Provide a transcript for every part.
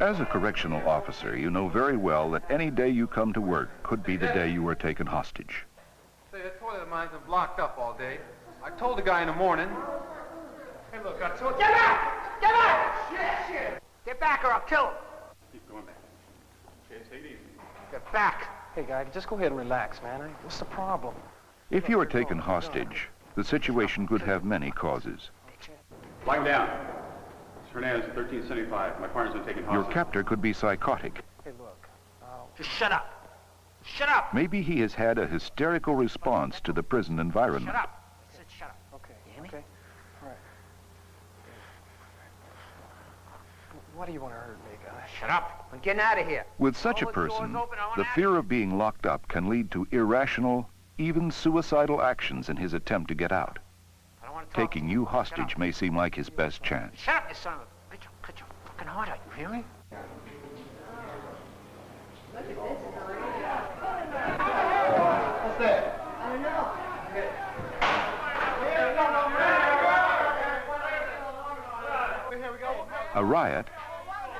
As a correctional officer, you know very well that any day you come to work could be the day you are taken hostage. Say, that toilet of mine's been blocked up all day. I told the guy in the morning. Hey, look, I told you. Get back! Get back! Shit! Get back or I'll kill him. Keep going back. Okay, take it easy. Get back. Hey, guy, just go ahead and relax, man. What's the problem? If you are taken hostage, the situation could have many causes. Lie him down. Hernandez, 1375. My partner's been taken hostage. Your captor could be psychotic. Hey, look. Just shut up. Shut up. Maybe he has had a hysterical response to the prison environment. Shut up. I said shut up. Okay. Okay. All right. What do you want to hurt me, guy? Shut up. I'm getting out of here. With such a person, the fear of being locked up can lead to irrational, even suicidal actions in his attempt to get out. Taking you hostage may seem like his best chance. Shut up, you son of a bitch. I'll cut your fucking heart out. Really? What's that? I don't know. Here we go. A riot,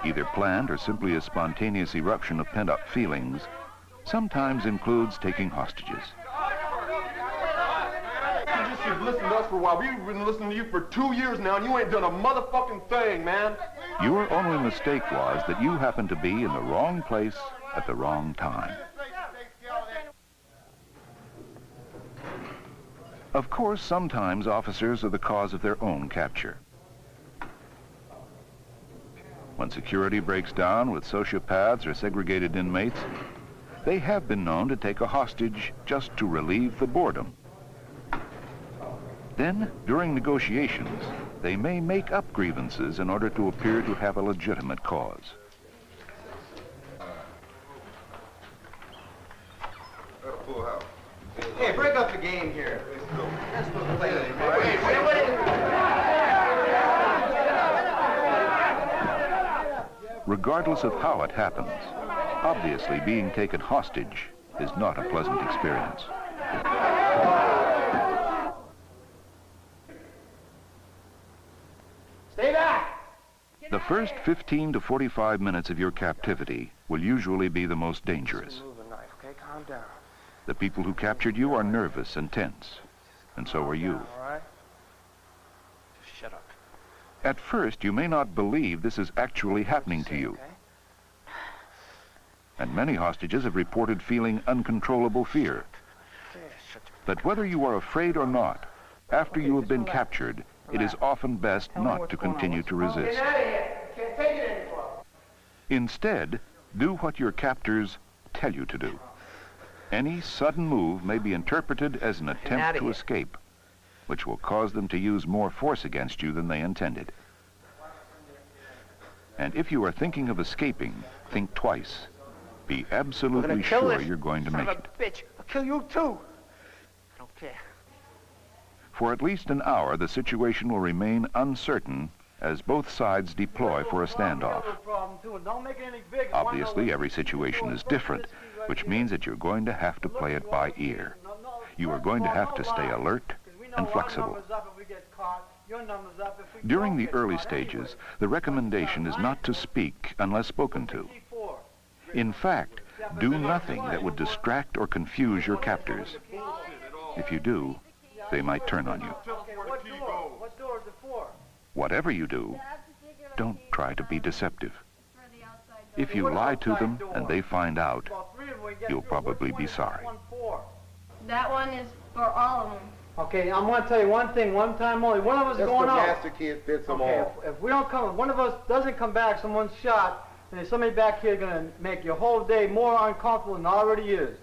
either planned or simply a spontaneous eruption of pent-up feelings, sometimes includes taking hostages. You just should listen to us for a while. We've been listening to you for 2 years now, and you ain't done a motherfucking thing, man. Your only mistake was that you happened to be in the wrong place at the wrong time. Of course, sometimes officers are the cause of their own capture. When security breaks down with sociopaths or segregated inmates, they have been known to take a hostage just to relieve the boredom. Then, during negotiations, they may make up grievances in order to appear to have a legitimate cause. Hey, break up the game here. Let's go play it. Regardless of how it happens, obviously being taken hostage is not a pleasant experience. Stay back! The first 15 to 45 minutes of your captivity will usually be the most dangerous. Move the knife, okay? Calm down. The people who captured you are nervous and tense, and so are you. All right? Just shut up. At first, you may not believe this is actually happening to you. And many hostages have reported feeling uncontrollable fear. But whether you are afraid or not, after you have been captured, it is often best not to continue to resist. Instead, do what your captors tell you to do. Any sudden move may be interpreted as an attempt to escape, which will cause them to use more force against you than they intended. And if you are thinking of escaping, think twice. Be absolutely sure you're going to make it. Bitch, I'll kill you too. I don't care. For at least an hour, the situation will remain uncertain as both sides deploy for a standoff. Obviously, every situation is different, which means that you're going to have to play it by ear. You are going to have to stay alert and flexible. During the early stages, the recommendation is not to speak unless spoken to. In fact, do nothing that would distract or confuse your captors. If you do, they might turn on you. What door is it for? Whatever you do, don't try to be deceptive. If you lie to them and they find out, you'll probably be sorry. That one is for all of them. Okay, I'm going to tell you one thing, one time only. One of us is going out. Master kid fits them all. If we don't come, one of us doesn't come back, someone's shot, and there's somebody back here going to make your whole day more uncomfortable than it already is.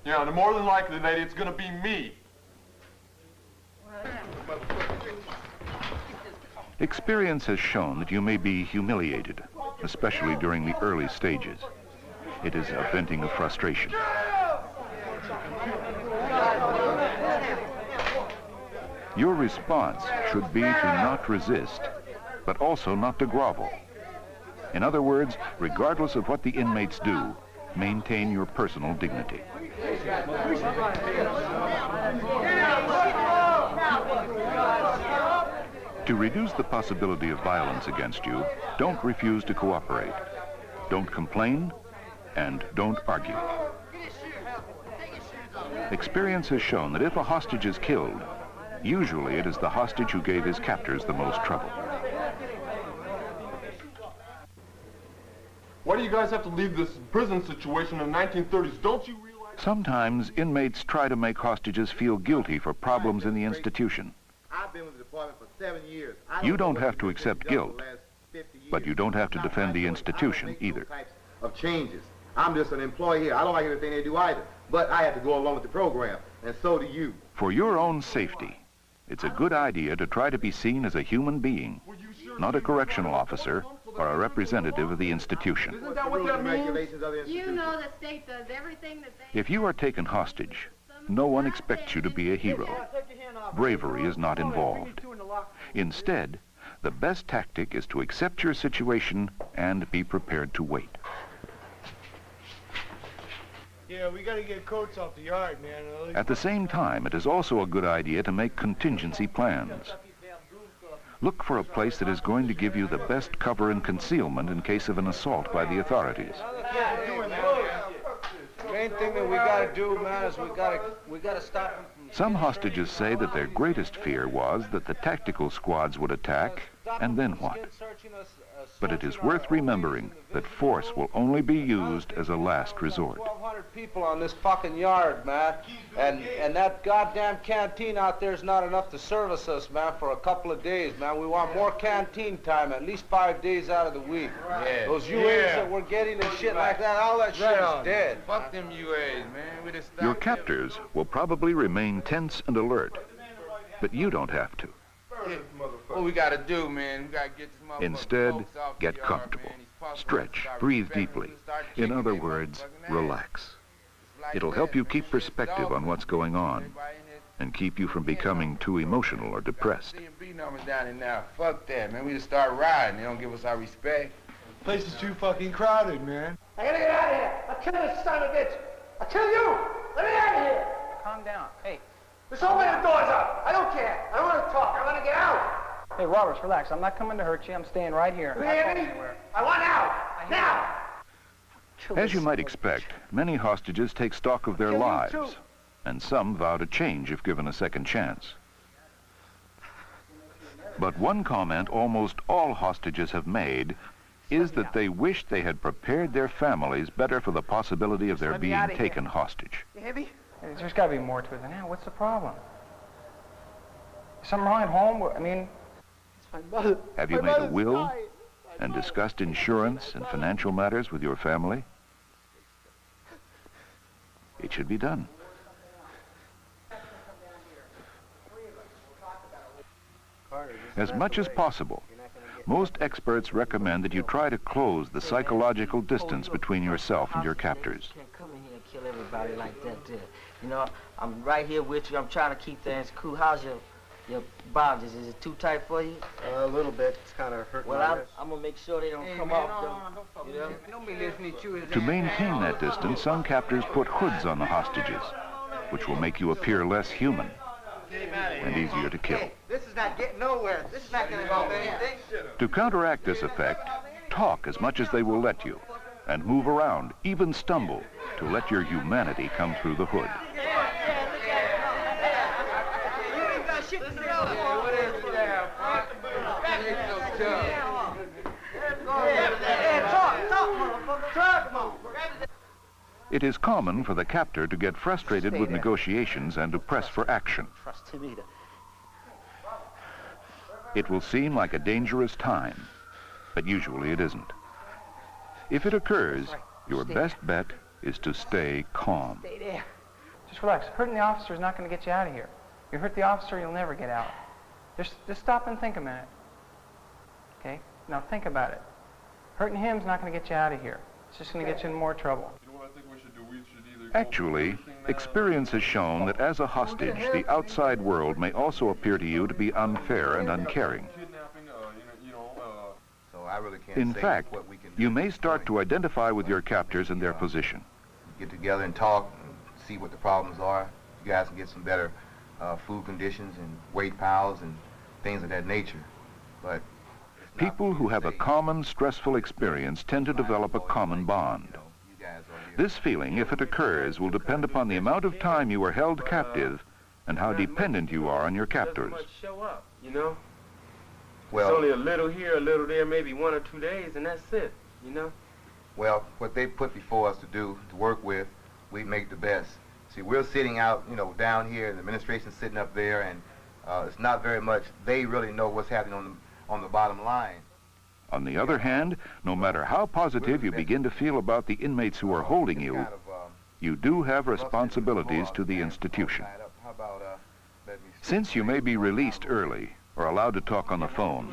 Yeah, and more than likely, lady, it's going to be me. Experience has shown that you may be humiliated, especially during the early stages. It is a venting of frustration. Your response should be to not resist, but also not to grovel. In other words, regardless of what the inmates do, maintain your personal dignity. To reduce the possibility of violence against you, don't refuse to cooperate. don't complain, and don't argue. Experience has shown that if a hostage is killed, usually it is the hostage who gave his captors the most trouble. Why do you guys have to leave this prison situation in the 1930s? Don't you realize? Sometimes inmates try to make hostages feel guilty for problems in the institution. I've been with the department for 7 years. You don't have to accept guilt, but you don't have to defend the institution either. Of changes. I'm just an employee here. I don't like everything they do either, but I have to go along with the program, and so do you. For your own safety, it's a good idea to try to be seen as a human being, not a correctional officer or a representative of the institution. Isn't that what that means? You know the state does everything that they... If you are taken hostage, no one expects you to be a hero. Bravery is not involved. Instead, the best tactic is to accept your situation and be prepared to wait. Yeah, we gotta get coats off the yard, man. At the same time, it is also a good idea to make contingency plans. Look for a place that is going to give you the best cover and concealment in case of an assault by the authorities. The main thing that we gotta do, man, is we gotta stop them from... Some hostages say that their greatest fear was that the tactical squads would attack, and then what? But it is worth remembering that force will only be used as a last resort. 1,200 people on this fucking yard, man, and that goddamn canteen out there is not enough to service us, man, for a couple of days, man. We want more canteen time, at least 5 days out of the week. Yeah. Those UAs that we're getting and shit like that, all that shit is dead. Fuck them UAs, man. We just Your captors will probably remain tense and alert, but you don't have to. What we gotta do, man, we gotta get this motherfucker. Instead, get comfortable, stretch, breathe deeply. In other words, relax. It'll help you keep perspective on what's going on and keep you from becoming too emotional or depressed. C&B numbers down in now. Fuck that, man. We just start riding. They don't give us our respect. The place is too fucking crowded, man. I gotta get out of here. I'll kill this son of a bitch. I'll kill you. Let me out of here. Calm down. Hey. Just open the doors up. I don't care. I want to talk. I want to get out. Hey, Roberts, relax. I'm not coming to hurt you. I'm staying right here. You hear me? I want out. Now. As you might expect, many hostages take stock of their lives, and some vow to change if given a second chance. But one comment almost all hostages have made is that they wish they had prepared their families better for the possibility of their being taken hostage. You heavy? There's got to be more to it than that. What's the problem? Is something wrong at home? I mean... My mother. Have you made a will and discussed insurance and financial matters with your family? It should be done. As much as possible, most experts recommend that you try to close the psychological distance between yourself and your captors. You can't come in here and kill everybody like that there. You know, I'm right here with you. I'm trying to keep things cool. How's your bondage? Is it too tight for you? A little bit. It's kind of hurting. Well, I'm going to make sure they don't come off, though. You know? Don't be listening to you. To maintain that distance, some captors put hoods on the hostages, which will make you appear less human and easier to kill. This is not getting nowhere. This is not going to help anything. To counteract this effect, talk as much as they will let you, and move around, even stumble, to let your humanity come through the hood. It is common for the captor to get frustrated with negotiations and to press for action. It will seem like a dangerous time, but usually it isn't. If it occurs, your best bet is to stay calm. Stay there. Just relax. Hurting the officer is not going to get you out of here. You hurt the officer, you'll never get out. Just stop and think a minute. Okay? Now think about it. Hurting him's not going to get you out of here. It's just going to get you in more trouble. You know what I think we should do? We should either... Actually, experience has shown that as a hostage, the outside world may also appear to you to be unfair and uncaring. So I really can't In say fact, what we can do you at may this start point. to identify with your captors and their position. Get together and talk and see what the problems are. You guys can get some better food conditions and weight piles and things of that nature. But People who have a common stressful experience tend to develop a common bond. This feeling, if it occurs, will depend upon the amount of time you are held captive and how dependent you are on your captors. Show up, you know? Well, it's only a little here, a little there, maybe 1 or 2 days, and that's it, you know? well, what they put before us to do, to work with, we make the best. See, we're sitting out, you know, down here, the administration's sitting up there, and it's not very much. They really know what's happening on the bottom line. On the other hand, no matter how positive you begin to feel about the inmates who are holding you, you do have responsibilities to the institution. Since you may be released early or allowed to talk on the phone,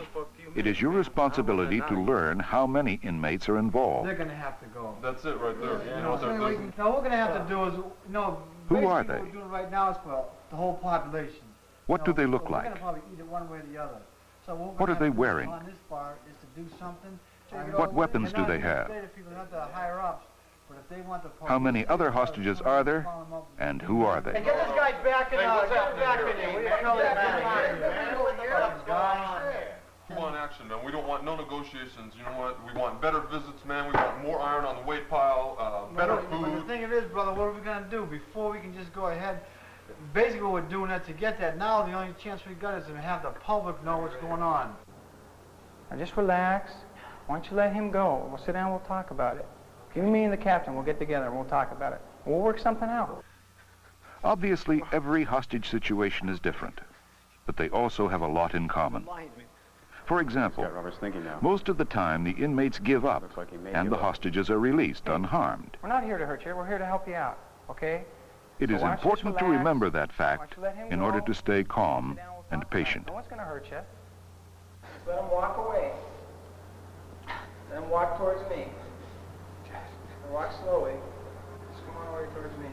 it is your responsibility to learn how many inmates are involved. They're going to have to go. That's it right there. Yeah. You know what they're doing? Now, what we're going to have to do is, you know, Who are they? what we're doing right now is for the whole population. What do they look We're like? going to probably eat it one way or the other. So What are they wearing? On this part is to do something. What weapons do they have? How many other hostages are there, and who are they? Hey, get this guy back in there. Get him back in there. We want action, man. We don't want no negotiations. You know what? We want better visits, man. We want more iron on the weight pile, better food. But the thing of it is, brother, what are we going to do before we can just go ahead? Basically, what we're doing that to get that now, the only chance we got is to have the public know what's going on. Now just relax. Why don't you let him go? We'll sit down, we'll talk about it. You, me, and the captain, we'll get together and we'll talk about it. We'll work something out. Obviously, every hostage situation is different, but they also have a lot in common. For example, most of the time the inmates give up and the hostages are released unharmed. We're not here to hurt you, we're here to help you out, okay? It is important to remember that fact in order to stay calm and patient. No one's going to hurt you. Just let him walk away. Let him walk towards me. Just walk slowly. Just come on away towards me.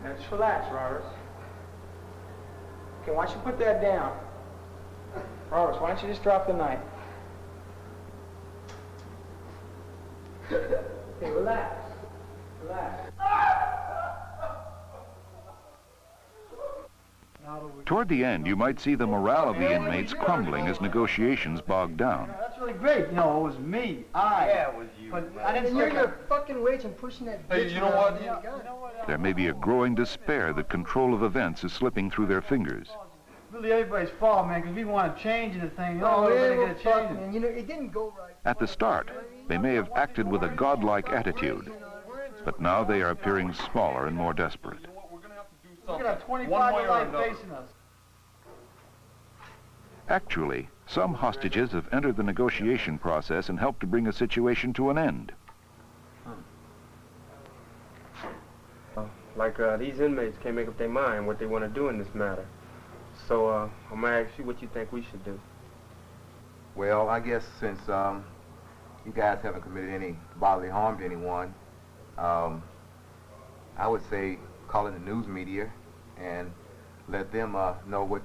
Now just relax, Roberts. Okay, why don't you put that down? Roberts, why don't you just drop the knife? Okay, relax. Relax. Toward the end, you might see the morale of the inmates crumbling as negotiations bog down. That's really great. You know, it was me. Yeah, it was you. But I didn't You're your fucking wage and pushing that bitch. Hey, you know what? There may be a growing despair that control of events is slipping through their fingers. Really everybody's fault, man, because we want to change the thing. Oh, we're it fuck, man. You know, it didn't go right. At the start, they may have acted with a godlike attitude, but now they are appearing smaller and more desperate. Look at that 25 to life facing us. Actually, some hostages have entered the negotiation process and helped to bring a situation to an end. Like these inmates can't make up their mind what they want to do in this matter. So I'm going to ask you what you think we should do. Well, I guess since you guys haven't committed any bodily harm to anyone, I would say call in the news media and let them know what,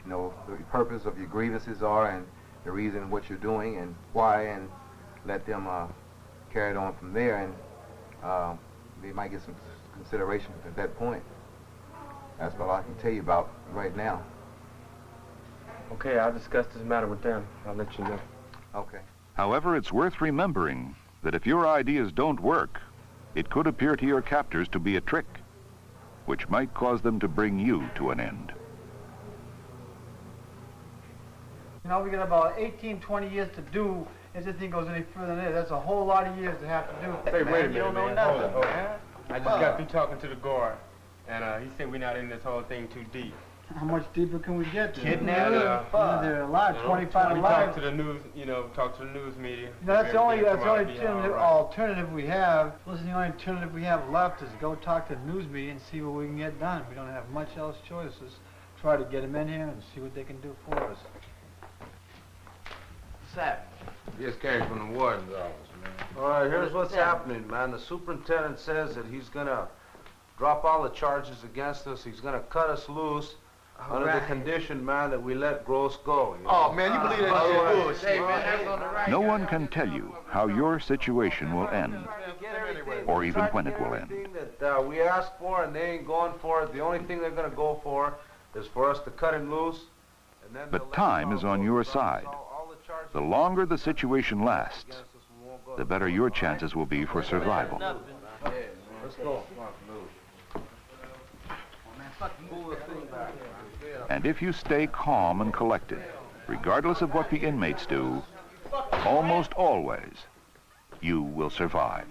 you know, the purpose of your grievances are and the reason what you're doing and why, and let them carry it on from there, and they might get some consideration at that point. That's all I can tell you about right now. Okay, I'll discuss this matter with them. I'll let you know. Okay. However, it's worth remembering that if your ideas don't work, it could appear to your captors to be a trick, which might cause them to bring you to an end. You know, we got about 18, 20 years to do if this thing goes any further than this. That's a whole lot of years to have to do. Hey, wait a minute, you don't know man. nothing, Hold it. man. I just got through talking to the guard, and he said we're not in this whole thing too deep. How much deeper can we get? Kidnapping. There are a lot, 25 we lives. talk to the news, you know, talk to the news media. That's the only Everything come out to be all right. alternative we have. Listen, the only alternative we have left is go talk to the news media and see what we can get done. We don't have much else choices. Try to get them in here and see what they can do for us. Sap. Just came from the warden's office, man. All right, here's what's happening, man. The superintendent says that he's gonna drop all the charges against us. He's gonna cut us loose under the condition, man, that we let Gross go. You know? Oh, man, you believe that shit bullshit. Hey, man, that's on the right. No one can tell you how your situation will end, or even when it will end. Everything that we asked for, and they ain't going for it. The only thing they're gonna go for is for us to cut him loose. And then But time is on your side. all the charges The longer the situation lasts, the better your chances will be for survival. Let's go. And if you stay calm and collected, regardless of what the inmates do, almost always, you will survive.